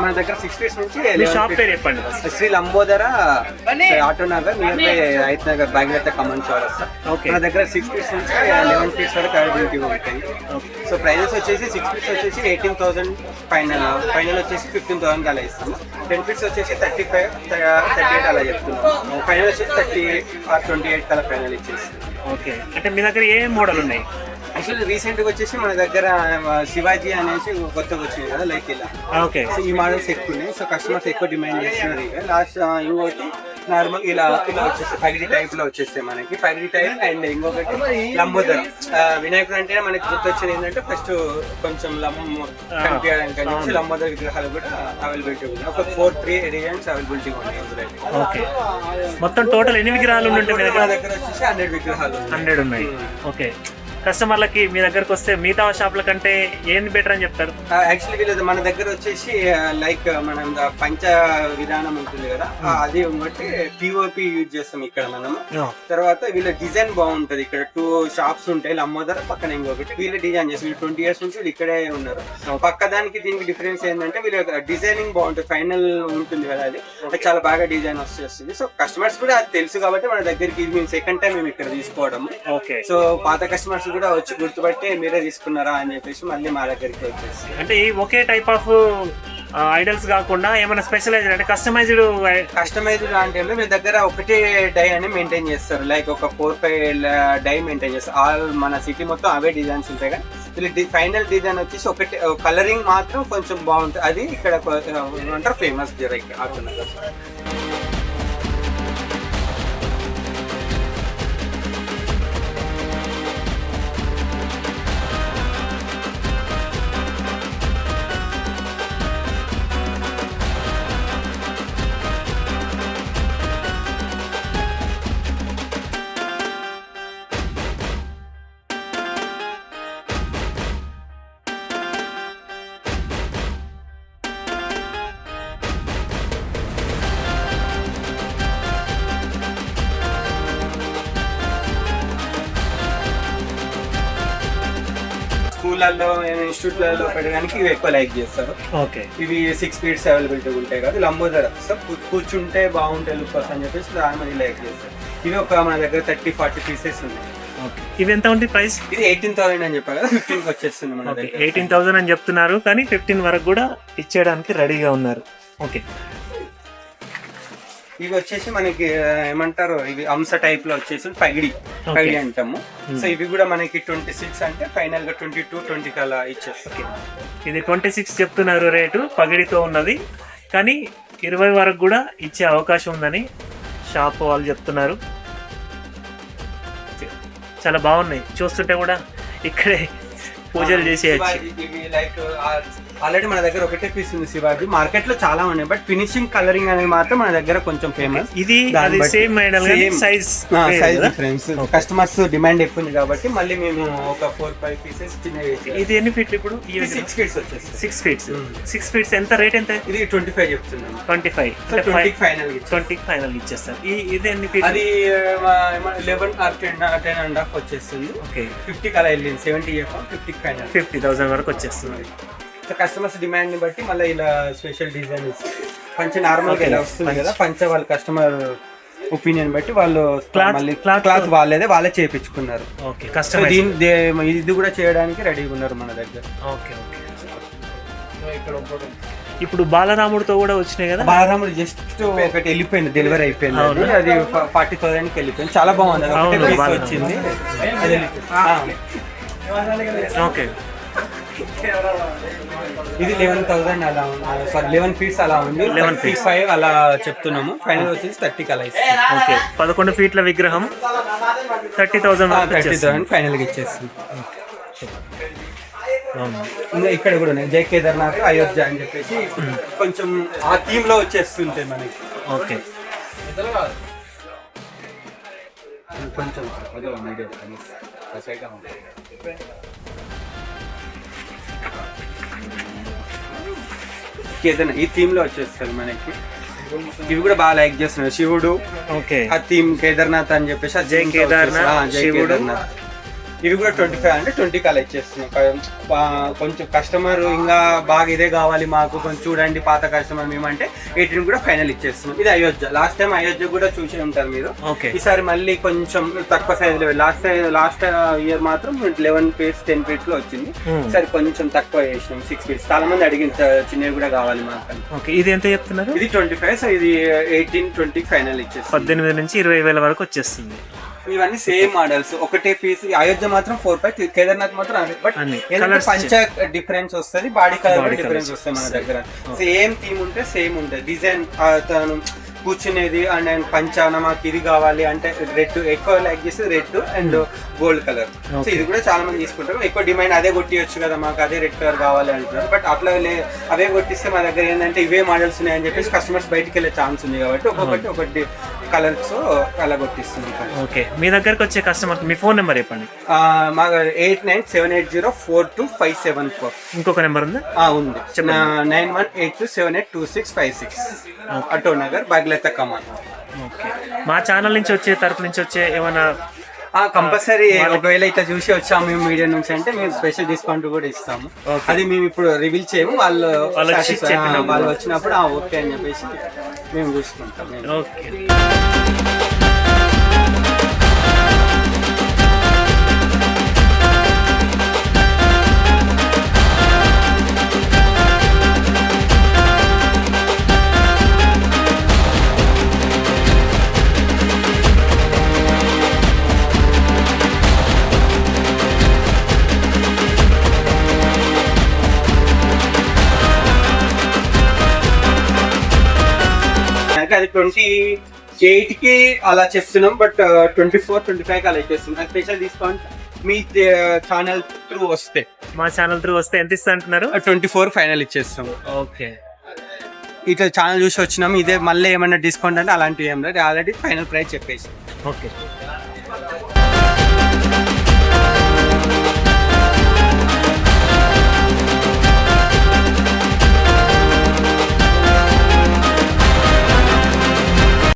మన దగ్గర 6 ఫీట్స్ నుంచి షాప్ పేరు చెప్పండి. Shri Lambodara auto Nagar near by Raith Nagar Bhagiratha Kaman Chowrasta. మన దగ్గర 6 ఫీట్స్ నుంచి 11 ఫీట్స్ వరకు అవైలబిలిటీ ఉంటాయి. సో ప్రైజెస్ వచ్చేసి 6 ఫీట్స్ వచ్చేసి 18,000 ఫైనల్ వచ్చేసి 15,000 అలా ఇస్తాము. 10 ఫీట్స్ వచ్చేసి 35, 38 అలా చెప్తున్నాము. ఫైనల్ వచ్చేసి 30 or 28 అలా ఫైనల్ ఇచ్చేసి. ఓకే, అంటే మీ దగ్గర ఏ మోడల్ ఉన్నాయి? యాక్చువల్లీ రీసెంట్ గా వచ్చేసి మన దగ్గర శివాజీ అనేసి కొత్తగా వచ్చింది కదా, లైక్ ఇలా. ఓకే, సో ఈ మోడల్స్ ఎక్కువ ఉన్నాయి. సో కస్టమర్స్ ఎక్కువ డిమాండ్ చేస్తున్నారు. ఇక లాస్ట్ ఇంకోటి నార్మల్ ఇలా వచ్చేసి పగిడి టైప్ లో వచ్చేస్తాయి మనకి. పగిడి టైప్ అండ్ ఇంకొకటి లంబోదరం. వినాయకుడు అంటే మనకి గుర్తొచ్చేది ఏంటంటే ఫస్ట్ కొంచెం కనిపించడానికి లంబోదర విగ్రహాలు కూడా అవైలబిలిటీ ఉన్నాయి. ఒక 4-3 డిజైన్స్ అవైలబిలిటీ ఉన్నాయి. ఓకే, మొత్తం టోటల్ ఎన్ని విగ్రహాలు ఉన్నాయి? మన దగ్గర వచ్చేసి 100 విగ్రహాలు 100 ఉన్నాయి. ఓకే, కస్టమర్లకి మీ దగ్గరకు వస్తే మిగతా షాపుల కంటే ఏంది బెటర్ అని చెప్తారు? యాక్చువల్లీ వీళ్ళది మన దగ్గర వచ్చేసి లైక్ మనం పంచ విధానం ఉంటుంది కదా, అది బట్టి పిఓపి యూజ్ చేస్తాం ఇక్కడ మనం. తర్వాత వీళ్ళ డిజైన్ బాగుంటది. ఇక్కడ 2 షాప్స్ ఉంటాయి, లంబోదర పక్కన ఇంకొకటి. వీళ్ళు డిజైన్ చేస్తారు. 20 years నుంచి వీళ్ళు ఇక్కడే ఉన్నారు. పక్క దానికి దీనికి డిఫరెన్స్ ఏంటంటే వీళ్ళ డిజైనింగ్ బాగుంటుంది. ఫైనల్ ఉంటుంది కదా, అది చాలా బాగా డిజైన్ వచ్చేస్తుంది. సో కస్టమర్స్ కూడా అది తెలుసు కాబట్టి మన దగ్గరికి ఇది మేము సెకండ్ టైం మేము ఇక్కడ తీసుకోవడం. ఓకే, సో పాత కస్టమర్స్ కూడా వచ్చి గుర్తుపట్టి మీరే తీసుకున్నారా అని చెప్పేసి మళ్ళీ మా దగ్గరికి వచ్చేసి. అంటే ఈ ఒకే టైప్ ఆఫ్ ఐడల్స్ కాకుండా ఏమైనా స్పెషలైజ్డ్ అంటే కస్టమైజ్డ్ అంటే మీ దగ్గర ఒకటే డై అని మెయింటైన్ చేస్తారు. లైక్ ఒక 4-5 డై మెయింటైన్ చేస్తారు. ఆల్ మన సిటీ మొత్తం అవే డిజైన్స్ ఉంటాయి కదా. వీళ్ళు ఫైనల్ డిజైన్ వచ్చేసి ఒకటి కలరింగ్ మాత్రం కొంచెం బాగుంటుంది. అది ఇక్కడ అంటారు ఫేమస్ ఇక్కడ ఆడుతున్నారు. స్కూళ్ళల్లో ఇన్స్టిట్యూట్లలో పెట్టడానికి ఇవి ఎక్కువ లైక్ చేస్తారు. ఓకే, ఇవి 6 ఫీట్స్ అవైలబిలిటీ ఉంటాయి కదా. లంబోదర కూర్చుంటే బాగుంటాయి లుక్ అని చెప్పేసి దాని మంది లైక్ చేస్తారు. ఇవి ఒక మన దగ్గర 30-40 పీసెస్ ఉన్నాయి. ఇవి ఎంత ఉంటుంది ప్రైస్? ఇది 18,000 అని చెప్పారు కదా, 15కి వచ్చేస్తుంది మన దగ్గర. 18,000 అని చెప్తున్నారు, కానీ 15 వరకు కూడా ఇచ్చేయడానికి రెడీగా ఉన్నారు. ఓకే, ఇవి వచ్చేసి మనకి ఏమంటారు, ఇవి అంశ టైప్ లో వచ్చేసి పగిడి అంటాము. సో ఇవి కూడా మనకి 26 అంటే ఫైనల్ గా 22-20 అలా ఇచ్చేస్తాం. ఇది 26 చెప్తున్నారు రేటు, పగిడితో ఉన్నది. కానీ 20 వరకు కూడా ఇచ్చే అవకాశం ఉందని షాప్ వాళ్ళు చెప్తున్నారు. చాలా బాగున్నాయి, చూస్తుంటే కూడా ఇక్కడే పూజలు చేసేయచ్చు. ఆల్రెడీ మన దగ్గర ఒకటే పీస్ ఉంది శివాజీ. మార్కెట్ లో చాలా ఉన్నాయి, బట్ ఫినిషింగ్ కలరింగ్ అనేది మాత్రం మన దగ్గర కొంచెం ఫేమస్. ఇది same size difference. Customers demand ఎక్కువ ఉంది కాబట్టి మళ్ళీ మేము ఒక 4-5 పీసెస్ చిన్నవి. ఇది ఎన్ని ఫీట్లు ఇప్పుడు? 6 ఫీట్స్ వచ్చేసి 6 ఫీట్స్. 6 ఫీట్స్ ఎంత రేట్ ఎంత? ఇది 25 చెప్తున్నాను. 25 20 ఫైనల్ ఇచ్చేస్తారు. ఇది ఎన్ని ఫీట్? అది 11 or 10.5 వచ్చేస్తుంది. ఓకే, 50 అలా వెళ్ళింది. 70 50 ఫైనల్ 50,000 వరకు వచ్చేస్తుంది. కస్టమర్స్ డిమాండ్ ని బట్టి మళ్ళీ ఇలా స్పెషల్ డిజైన్ పంచ నార్మల్ గా ఇలా వస్తుంది కదా, పంచ వాళ్ళ కస్టమర్ ఒపీనియన్ బట్టి వాళ్ళు క్లాత్ వాళ్ళే చేయించుకున్నారు. ఓకే, ఇది కూడా చేయడానికి రెడీగా ఉన్నారు మన దగ్గర. ఓకే, ఇప్పుడు బాలరాముడితో కూడా వచ్చినాయి కదా. బాలరాముడు జస్ట్ ఒకటి వెళ్ళిపోయింది, డెలివరీ అయిపోయింది. అది 40,000కి వెళ్ళిపోయింది. చాలా బాగుంది, వచ్చింది. ఓకే, ఇది 11,000 అలా ఉంది. సారీ 11 ఫీట్స్ అలా ఉంది. 11.5 అలా చెప్తున్నాము. ఫైనల్ వచ్చేసి 30 అలా ఇస్తుంది. ఓకే, 11 ఫీట్ల విగ్రహం 30,000 ఫైనల్ గా ఇచ్చేస్తుంది. ఇంకా ఇక్కడ కూడా ఉన్నాయి జై కేదార్నాథ్, అయోధ్య అని చెప్పేసి కొంచెం ఆ థీమ్ లో వచ్చేస్తుంటాయి మనకి. ఓకే, కొంచెం కేదార్నాథ్ ఈ థీమ్ లో వచ్చేస్తారు మనకి. ఇవి కూడా బాగా లైక్ చేస్తున్నారు. శివుడు, ఓకే, ఆ థీమ్ కేదార్నాథ్ అని చెప్పేసి జై కేదార్నాథ్, శివుడు, ఇవి కూడా 25 అంటే 20 అలా ఇచ్చేస్తున్నాం. కొంచెం కస్టమర్ ఇంకా బాగా ఇదే కావాలి మాకు కొంచెం చూడండి పాత కస్టమర్ మేమంటే 18 కూడా ఫైనల్ ఇచ్చేస్తున్నాం. ఇది అయోధ్య. లాస్ట్ టైం అయోధ్య కూడా చూసి ఉంటారు మీరు. ఈసారి మళ్ళీ కొంచెం తక్కువ సైజ్ లో లాస్ట్ ఇయర్ మాత్రం 11 ఫీట్స్ 10 ఫీట్స్ లో వచ్చింది. ఈసారి కొంచెం తక్కువ చేసినాం 6 ఫీట్స్. చాలా మంది అడిగిన చిన్నవి కూడా కావాలి మాకు. ఇది ఎంత చెప్తున్నారు? ఇది 25. సో ఇది 18-20 ఫైనల్ ఇచ్చేసి 18 నుంచి 20,000 వరకు వచ్చేస్తుంది. ఇవన్నీ సేమ్ మోడల్స్, ఒకటే పీస్. అయోధ్య మాత్రం 4-5, కేదార్నాథ్ మాత్రం బట్ పంచ డిఫరెన్స్ వస్తుంది, బాడీ కలర్ డిఫరెన్స్ వస్తుంది. మన దగ్గర సేమ్ థీమ్ ఉంటే సేమ్ ఉంటుంది. డిజైన్ కూర్చునేది అండ్ పంచాన మాకు ఇది కావాలి అంటే రెడ్ ఎక్కువ లైక్ చేస్తే red and gold colour. So ఇది కూడా చాలా మంది తీసుకుంటారు. ఎక్కువ డిమాండ్ అదే కొట్టియొచ్చు కదా మాకు, అదే రెడ్ కలర్ కావాలి అంటున్నారు. బట్ అట్లా అవే కొట్టిస్తే మా దగ్గర ఏంటంటే ఇవే మోడల్స్ ఉన్నాయని చెప్పేసి కస్టమర్స్ బయటికి వెళ్ళే ఛాన్స్ ఉంది కాబట్టి ఒకటి కలర్స్ అలా కొట్టిస్తున్నాం. ఓకే, మీ దగ్గరకు వచ్చే కస్టమర్ మీ ఫోన్ నెంబర్ చెప్పండి. మాకు 8978042574. ఇంకొక నెంబర్ ఉందా? ఉంది, 9182782656. ఆటో నగర్ బాగ్లెత్త కమాన్. ఓకే, మా ఛానల్ నుంచి వచ్చే తరపు నుంచి వచ్చే ఏమైనా కంపల్సరీ ఒకవేళ ఇట్లా చూసి వచ్చాము మేము మీడియా నుంచి అంటే మేము స్పెషల్ డిస్కౌంట్ కూడా ఇస్తాము. అది మేము ఇప్పుడు రివీల్ చేయము, వాళ్ళు వచ్చినప్పుడు ఓకే అని చెప్పేసి మేము చూసుకుంటాం. ఓకే, అది 28కి అలా చెప్తున్నాం, బట్ 24-25 అలా ఇచ్చేస్తున్నాం. స్పెషల్ డిస్కౌంట్ మీ ఛానల్ త్రూ వస్తే, మా ఛానల్ త్రూ వస్తే ఎంత ఇస్తా అంటున్నారు? 24 ఫైనల్ ఇచ్చేస్తాం. ఓకే, ఇట్లా ఛానల్ చూసి వచ్చినాము, ఇదే మళ్ళీ ఏమైనా డిస్కౌంట్ అంటే అలాంటివి ఏం లేదు, ఆల్రెడీ ఫైనల్ ప్రైస్ చెప్పేసి. ఓకే.